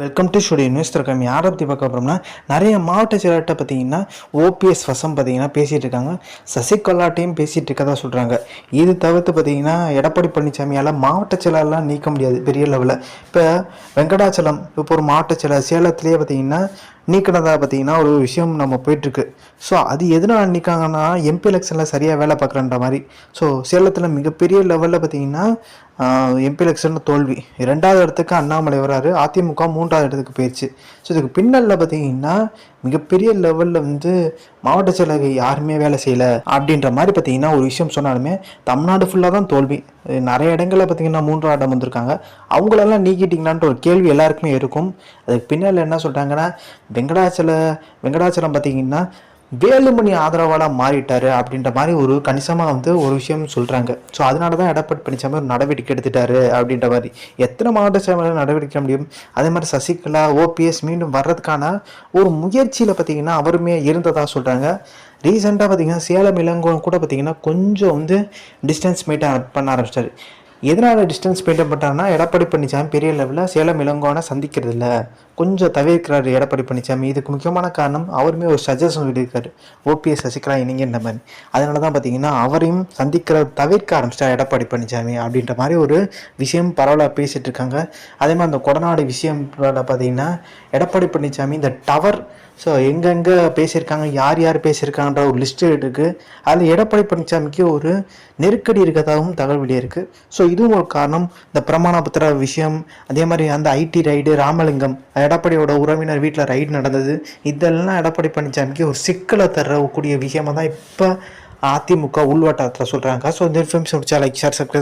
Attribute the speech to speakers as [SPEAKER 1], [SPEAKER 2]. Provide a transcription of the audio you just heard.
[SPEAKER 1] Welcome to studio news திறக்கம். யாரை பற்றி பார்க்க போகிறோம்னா, நிறைய மாவட்ட செயலாளர்கிட்ட பார்த்தீங்கன்னா ஓபிஎஸ் வசம் பார்த்தீங்கன்னா பேசிகிட்டு இருக்காங்க. சசிகலாட்டையும் பேசிகிட்டு இருக்கதா சொல்கிறாங்க. இது தவிர்த்து பார்த்தீங்கன்னா எடப்பாடி பழனிசாமியால் மாவட்ட செயலாளர்லாம் நீக்க முடியாது பெரிய லெவலில். இப்போ வெங்கடாச்சலம் இப்போ ஒரு மாவட்ட செயலாளர் சேலத்திலேயே பார்த்தீங்கன்னா நீக்கினதா பார்த்தீங்கன்னா ஒரு விஷயம் நம்ம போயிட்டுருக்கு. ஸோ அது எதனால் நீக்காங்கன்னா எம்பி எலெக்ஷனில் சரியாக வேலை பார்க்குறன்ற மாதிரி. ஸோ சேலத்தில் மிகப்பெரிய லெவலில் பார்த்தீங்கன்னா எம்பி எலெக்ஷனில் தோல்வி. 2வது இடத்துக்கு அண்ணாமலை வராரு, அதிமுக 3வது இடத்துக்கு போயிடுச்சு. ஸோ இதுக்கு பின்னலில் பார்த்தீங்கன்னா மிகப்பெரிய லெவலில் மாவட்ட செயலர்கள் யாருமே வேலை செய்யலை அப்படின்ற மாதிரி பார்த்தீங்கன்னா ஒரு விஷயம் சொன்னாலுமே தமிழ்நாடு ஃபுல்லாக தான் தோல்வி. நிறைய இடங்களில் பார்த்தீங்கன்னா 3வது இடம் வந்திருக்காங்க. அவங்களெல்லாம் நீக்கிட்டிங்களான்ட்டு ஒரு கேள்வி எல்லாருக்குமே இருக்கும். அதுக்கு பின்னால் என்ன சொல்கிறாங்கன்னா, வெங்கடாச்சலம் பார்த்தீங்கன்னா வேலுமணி ஆதரவாளர் மாறிட்டாரு அப்படின்ற மாதிரி ஒரு கணிசமாக ஒரு விஷயம் சொல்கிறாங்க. ஸோ அதனால தான் எடப்பாடி பழனிசாமி ஒரு நடவடிக்கை எடுத்துட்டாரு அப்படின்ற மாதிரி. எத்தனை மாவட்ட செயலாளர் நடவடிக்கை முடியும்? அதே மாதிரி சசிகலா ஓபிஎஸ் மீண்டும் வர்றதுக்கான ஒரு முயற்சியில் பார்த்தீங்கன்னா அவருமே இருந்ததாக சொல்கிறாங்க. ரீசெண்டாக பார்த்தீங்கன்னா சேலம் இளங்கோவன் கூட பார்த்தீங்கன்னா கொஞ்சம் டிஸ்டன்ஸ் மெயின்டைன் பண்ண ஆரம்பிச்சிட்டாரு. எதனால் டிஸ்டன்ஸ் மெயின்டைன் பண்ணுறாங்கன்னா, எடப்பாடி பழனிசாமி பெரிய லெவலில் சேலம் இளங்கோவனை சந்திக்கிறது இல்லை, கொஞ்சம் தவிர்க்கிறாரு எடப்பாடி பழனிசாமி. இதுக்கு முக்கியமான காரணம் அவருமே ஒரு சஜஷன் சொல்லியிருக்காரு, ஓபிஎஸ் சசிகலா இணைங்கன்ற மாதிரி. அதனால தான் பார்த்தீங்கன்னா அவரையும் தவிர்க்க ஆரம்பிச்சிட்டா எடப்பாடி பழனிசாமி அப்படின்ற மாதிரி ஒரு விஷயம் பரவலாக பேசிகிட்டு இருக்காங்க. அதே மாதிரி அந்த கொடநாடு விஷயம் பார்த்தீங்கன்னா எடப்பாடி பழனிசாமி இந்த டவர் எங்கெங்கே பேசியிருக்காங்க, யார் யார் பேசியிருக்காங்கன்ற ஒரு லிஸ்ட்டு இருக்குது. அதில் எடப்பாடி பழனிசாமிக்கு ஒரு நெருக்கடி இருக்கிறதாகவும் தகவல் வெளியே. ஸோ இதுவும் ஒரு காரணம். இந்த பிரமாண பத்திர விஷயம், அதே மாதிரி அந்த ஐடி ரைடு, ராமலிங்கம் எடப்பாடியோட உறவினர் வீட்டில் ரைடு நடந்தது, இதெல்லாம் எடப்பாடி பழனிசாமிக்கு ஒரு சிக்கலை தரக்கூடிய விஷயமாக தான் இப்போ அதிமுக உள்வட்டத்தில் சொல்கிறாங்க. ஸோ இந்த இன்ஃபர்மேஷன் லைக் ஷேர் சப்ஸ்கிரைப்